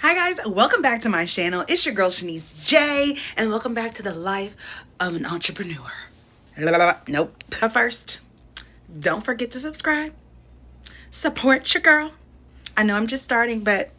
Hi guys, welcome back to my channel. It's your girl Shanice J, and welcome back to the life of an entrepreneur. Nope. But first, don't forget to subscribe. Support your girl. I know I'm just starting, but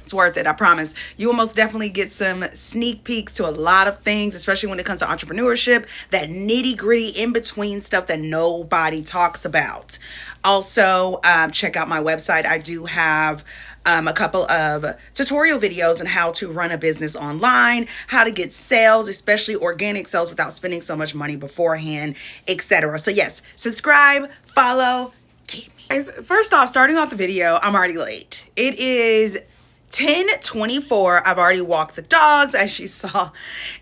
it's worth it, I promise. You will most definitely get some sneak peeks to a lot of things, especially when it comes to entrepreneurship, that nitty gritty in between stuff that nobody talks about. Also, check out my website. I do have a couple of tutorial videos on how to run a business online, how to get sales, especially organic sales without spending so much money beforehand, etc. So yes, subscribe, follow, keep me. Guys, first off, starting off the video, I'm already late. It is 10:24. I've already walked the dogs, as you saw,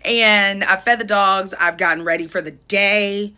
and I fed the dogs. I've gotten ready for the day,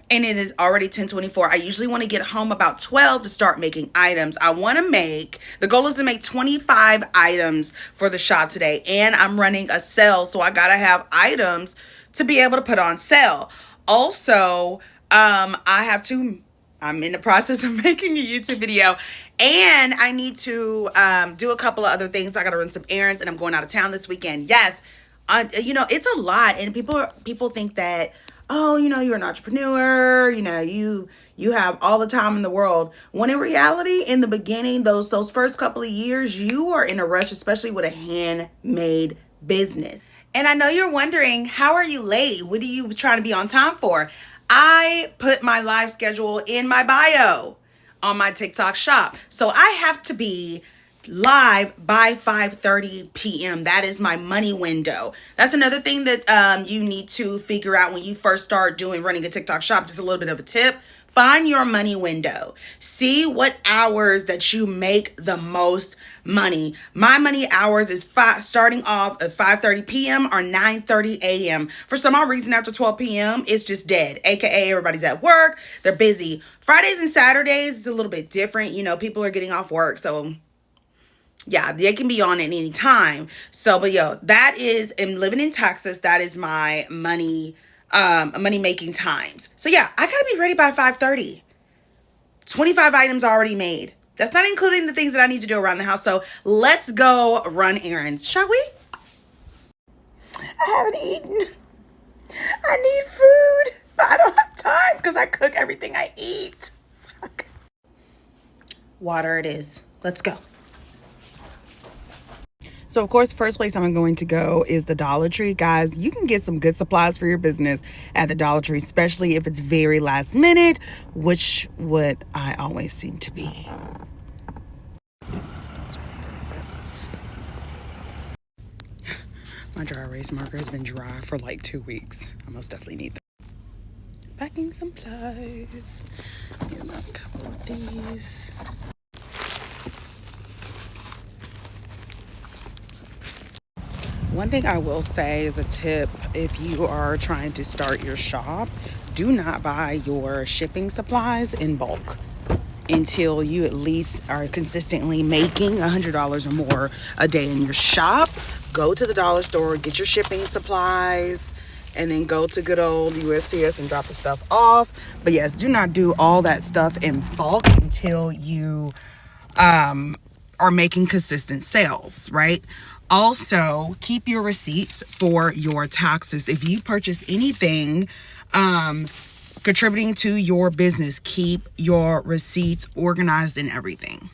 and it is already 10:24. I usually want to get home about 12 to start making items. The goal is to make 25 items for the shop today, and I'm running a sale, so I gotta have items to be able to put on sale. Also, I'm in the process of making a YouTube video, and I need to do a couple of other things. I got to run some errands, and I'm going out of town this weekend. Yes, it's a lot, and people think that, oh, you're an entrepreneur, you have all the time in the world. When in reality, in the beginning, those first couple of years, you are in a rush, especially with a handmade business. And I know you're wondering, how are you late? What are you trying to be on time for? I put my live schedule in my bio on my TikTok shop. So I have to be live by 5:30 p.m. That is my money window. That's another thing that you need to figure out when you first start running a TikTok shop. Just a little bit of a tip. Find your money window. See what hours that you make the most money. My money hours is starting off at 5:30 p.m. or 9:30 a.m. For some odd reason, after 12 p.m., it's just dead. AKA everybody's at work. They're busy. Fridays and Saturdays is a little bit different. People are getting off work. So yeah, they can be on at any time. So, but I'm living in Texas. That is my money making times. So yeah, I gotta be ready by 5:30. 25 items already made. That's not including the things that I need to do around the house. So let's go run errands, shall we? I haven't eaten. I need food, but I don't have time because I cook everything I eat. Fuck. Water it is. Let's go. So, of course, the first place I'm going to go is the Dollar Tree. Guys, you can get some good supplies for your business at the Dollar Tree, especially if it's very last minute, which what I always seem to be. My dry erase marker has been dry for like 2 weeks. I most definitely need that. Packing supplies. Here's a couple of these. One thing I will say as a tip, if you are trying to start your shop, do not buy your shipping supplies in bulk until you at least are consistently making $100 or more a day in your shop. Go to the dollar store, get your shipping supplies, and then go to good old USPS and drop the stuff off. But yes, do not do all that stuff in bulk until you are making consistent sales, right? Also, keep your receipts for your taxes. If you purchase anything contributing to your business, keep your receipts organized and everything.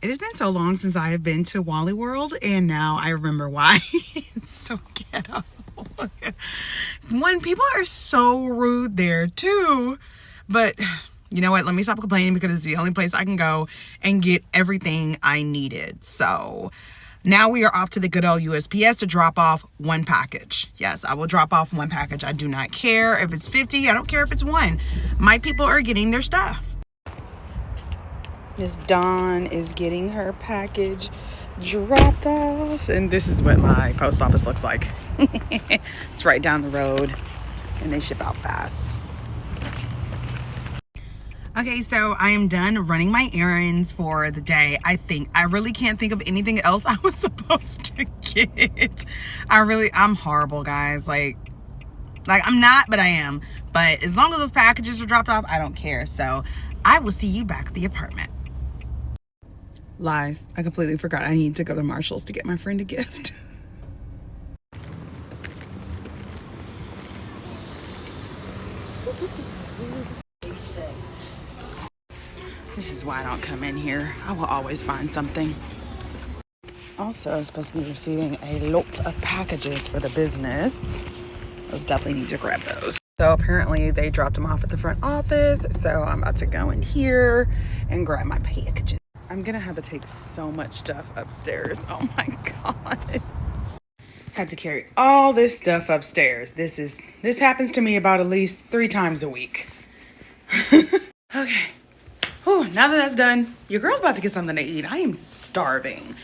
It has been so long since I have been to Wally World, and now I remember why. It's so ghetto. When people are so rude there too, but you know what, let me stop complaining because it's the only place I can go and get everything I needed. So now we are off to the good old USPS to drop off one package. Yes, I will drop off one package. I do not care if it's 50. I don't care if it's one. My people are getting their stuff. Miss Dawn is getting her package dropped off, and this is what my post office looks like. It's right down the road, and they ship out fast. Okay, so I am done running my errands for the day. I really can't think of anything else I was supposed to get. I'm horrible, guys. Like, Like, I'm not, but I am. But as long as those packages are dropped off, I don't care. So I will see you back at the apartment. Lies. I completely forgot I need to go to Marshall's to get my friend a gift. This is why I don't come in here. I will always find something. Also, I'm supposed to be receiving a lot of packages for the business. I definitely need to grab those. So apparently they dropped them off at the front office. So I'm about to go in here and grab my packages. I'm gonna have to take so much stuff upstairs. Oh my God. Had to carry all this stuff upstairs. This happens to me about at least 3 times a week. Okay. Whew, now that that's done, your girl's about to get something to eat. I am starving.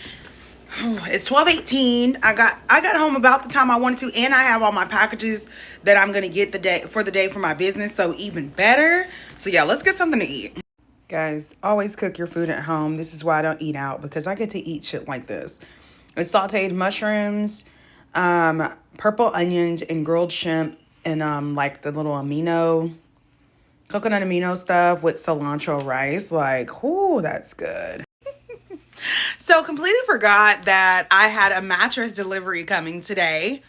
It's 12:18. I got home about the time I wanted to, and I have all my packages that I'm gonna get the day for my business, so even better. So yeah, let's get something to eat. Guys, always cook your food at home. This is why I don't eat out, because I get to eat shit like this. It's sauteed mushrooms, purple onions, and grilled shrimp, and like the little coconut amino stuff with cilantro rice. Like, whoo, that's good. So completely forgot that I had a mattress delivery coming today.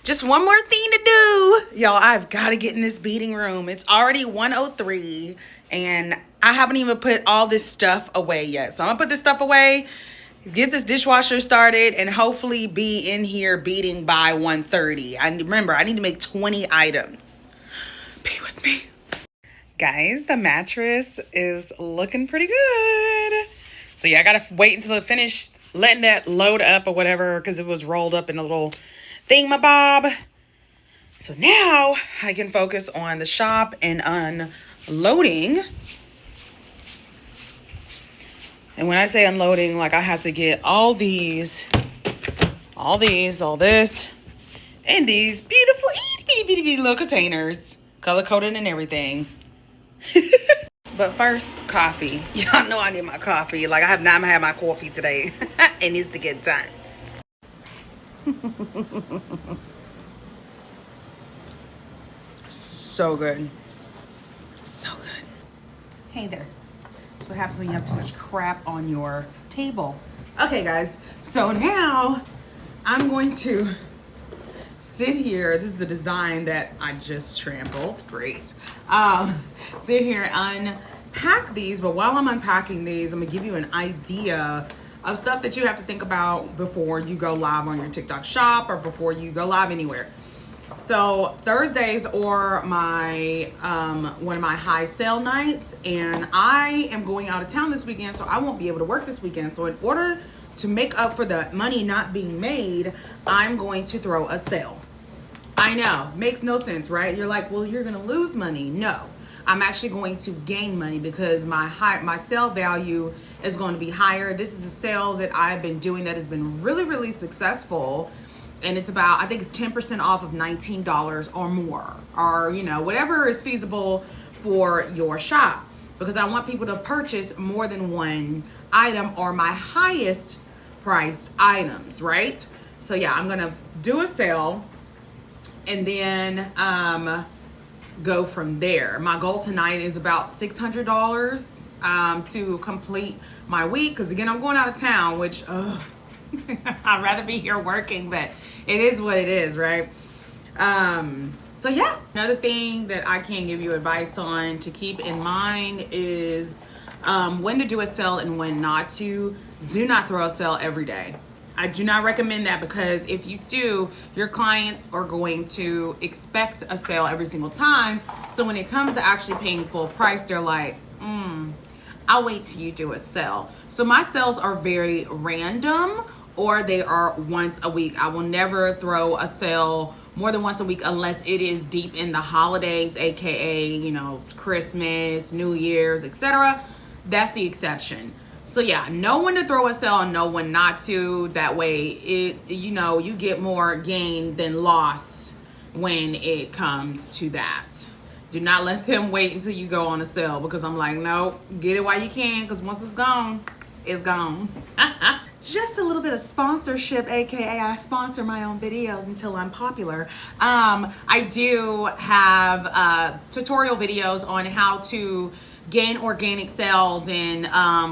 Just one more thing to do. Y'all, I've got to get in this beating room. It's already 1:03 and I haven't even put all this stuff away yet. So I'm gonna put this stuff away, get this dishwasher started, and hopefully be in here beating by 1:30. Remember, I need to make 20 items. Be with me. Guys, the mattress is looking pretty good. So yeah, I gotta wait until it finished letting that load up or whatever, because it was rolled up in a little thingamabob. So now I can focus on the shop and unloading. And when I say unloading, like I have to get all this, and these beautiful itty bitty little containers, color coded and everything. But first, coffee. Y'all know I need my coffee. Like, I have not had my coffee today. It needs to get done. So good. So good. Hey there. That's what happens when you have too much crap on your table. Okay, guys. So now I'm going to sit here. This is a design that I just trampled. Great. Sit here and unpack these. But while I'm unpacking these, I'm gonna give you an idea of stuff that you have to think about before you go live on your TikTok shop or before you go live anywhere. So Thursdays are my one of my high sale nights, and I am going out of town this weekend, so I won't be able to work this weekend. So in order to make up for the money not being made, I'm going to throw a sale. I know, makes no sense, right? You're like, well, you're gonna lose money. No, I'm actually going to gain money because my sale value is going to be higher. This is a sale that I've been doing that has been really, really successful. And it's about, I think it's 10% off of $19 or more, or, you know, whatever is feasible for your shop, because I want people to purchase more than one item or my highest priced items, right? So yeah, I'm gonna do a sale and then go from there. My goal tonight is about $600 to complete my week, because again, I'm going out of town, which I'd rather be here working, but it is what it is, right? So yeah, another thing that I can give you advice on to keep in mind is when to do a sale and when not to. Do not throw a sale every day. I do not recommend that, because if you do, your clients are going to expect a sale every single time. So when it comes to actually paying full price, they're like, I'll wait till you do a sale. So my sales are very random, or they are once a week. I will never throw a sale more than once a week unless it is deep in the holidays, aka, you know, Christmas, New Year's, etc. That's the exception. So yeah, know when to throw a sale and know when not to. That way, you get more gain than loss when it comes to that. Do not let them wait until you go on a sale, because I'm like, no, get it while you can, because once it's gone, it's gone. just a little bit of sponsorship, aka I sponsor my own videos until I'm popular. I do have tutorial videos on how to gain organic sales and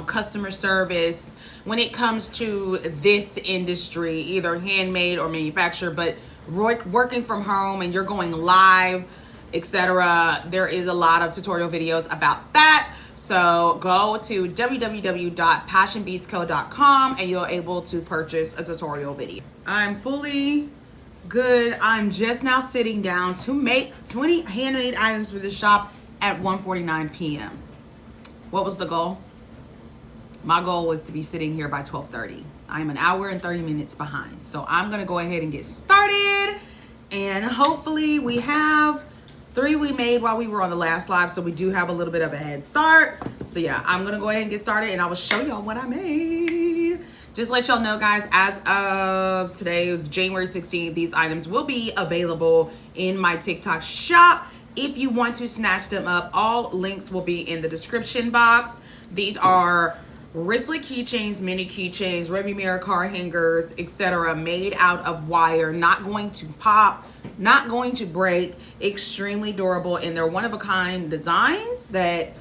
customer service when it comes to this industry, either handmade or manufactured, but working from home and you're going live, etc. There is a lot of tutorial videos about that. So go to www.passionbeadsco.com and you're able to purchase a tutorial video. I'm fully good. I'm just now sitting down to make 20 handmade items for the shop at 1:49 p.m. What was the goal? My goal was to be sitting here by 12:30. I'm an hour and 30 minutes behind. So I'm gonna go ahead and get started, and hopefully we have 3 we made while we were on the last live, so we do have a little bit of a head start. So yeah, I'm gonna go ahead and get started and I will show y'all what I made. Just let y'all know, guys, as of today, it was January 16th, these items will be available in my TikTok shop. If you want to snatch them up, all links will be in the description box. These are wristlet keychains, mini keychains, Revi Mirror car hangers, etc., made out of wire, not going to pop, not going to break, extremely durable, and they're one-of-a-kind designs that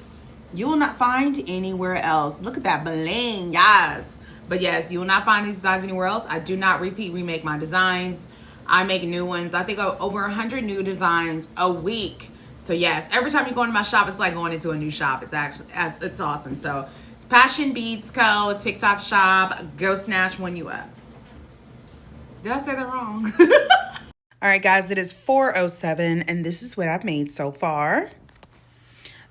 you will not find anywhere else. Look at that bling, yes. But yes, you will not find these designs anywhere else. I do not remake my designs. I make new ones. I think over 100 new designs a week. So yes, every time you go into my shop, it's like going into a new shop. It's awesome. So Passion Beads Co. TikTok shop, go snatch one you up. Did I say that wrong? All right, guys, it is 4:07, and this is what I've made so far.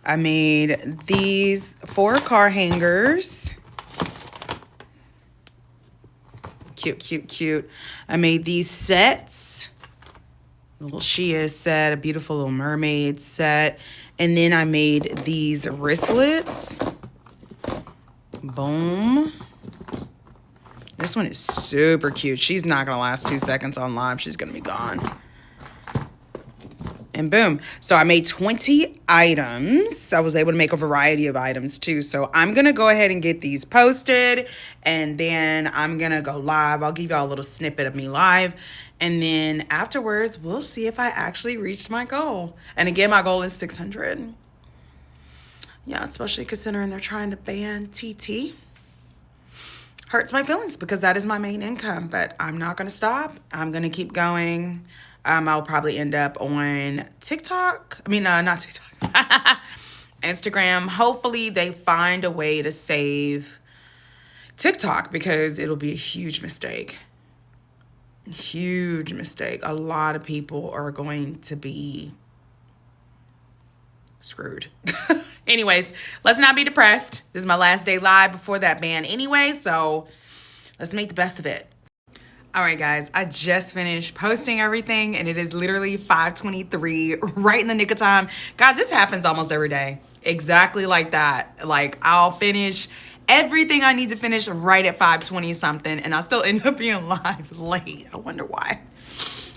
I made these 4 car hangers. Cute, cute, cute. I made these sets. A little Shia set, a beautiful little mermaid set. And then I made these wristlets. Boom. This one is super cute. She's not going to last 2 seconds on live. She's going to be gone. And boom. So I made 20 items. I was able to make a variety of items too. So I'm going to go ahead and get these posted. And then I'm going to go live. I'll give y'all a little snippet of me live. And then afterwards, we'll see if I actually reached my goal. And again, my goal is 600. Yeah, especially considering they're trying to ban TT. Hurts my feelings because that is my main income, but I'm not going to stop. I'm going to keep going. I'll probably end up on TikTok. I mean, not TikTok. Instagram. Hopefully they find a way to save TikTok because it'll be a huge mistake. Huge mistake. A lot of people are going to be screwed. Anyways, let's not be depressed. This is my last day live before that ban anyway, so let's make the best of it. All right, guys, I just finished posting everything, and it is literally 5:23, right in the nick of time. God, this happens almost every day. Exactly like that. Like, I'll finish everything I need to finish right at 5:20 something, and I still end up being live late. I wonder why.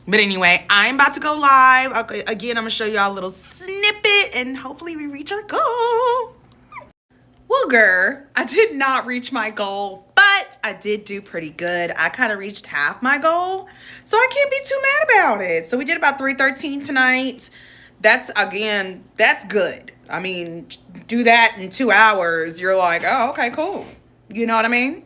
But anyway, I'm about to go live. Okay, again, I'm going to show y'all a little snippet, and hopefully we reach our goal. Well, girl, I did not reach my goal, but I did do pretty good. I kind of reached half my goal, so I can't be too mad about it. So we did about 313 tonight. That's good. I mean, do that in 2 hours. You're like, oh, okay, cool. You know what I mean?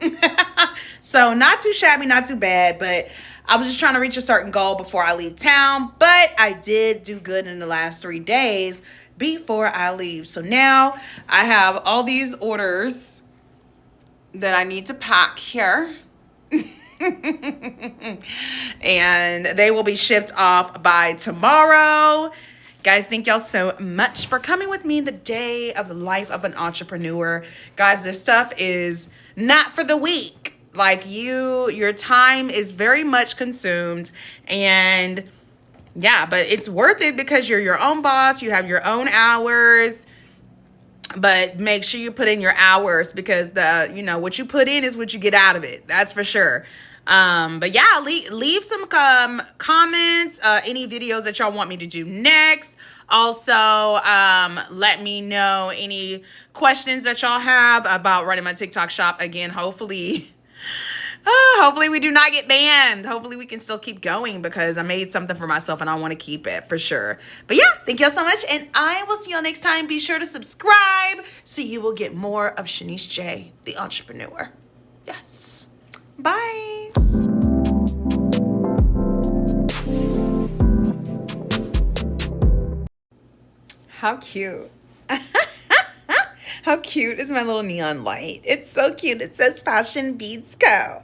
So not too shabby, not too bad, but I was just trying to reach a certain goal before I leave town, but I did do good in the last 3 days before I leave. So now I have all these orders that I need to pack here. And they will be shipped off by tomorrow. Guys, thank y'all so much for coming with me the day of the life of an entrepreneur. Guys, this stuff is not for the weak. Like, your time is very much consumed, and yeah, but it's worth it because you're your own boss. You have your own hours, but make sure you put in your hours because what you put in is what you get out of it. That's for sure. But yeah, leave some comments, any videos that y'all want me to do next. Also, let me know any questions that y'all have about running my TikTok shop. Again, hopefully Hopefully we do not get banned. Hopefully we can still keep going because I made something for myself and I want to keep it for sure. But yeah, thank y'all so much. And I will see y'all next time. Be sure to subscribe so you will get more of Shanice J, the entrepreneur. Yes. Bye. How cute. How cute is my little neon light? It's so cute. It says Fashion Beads Co.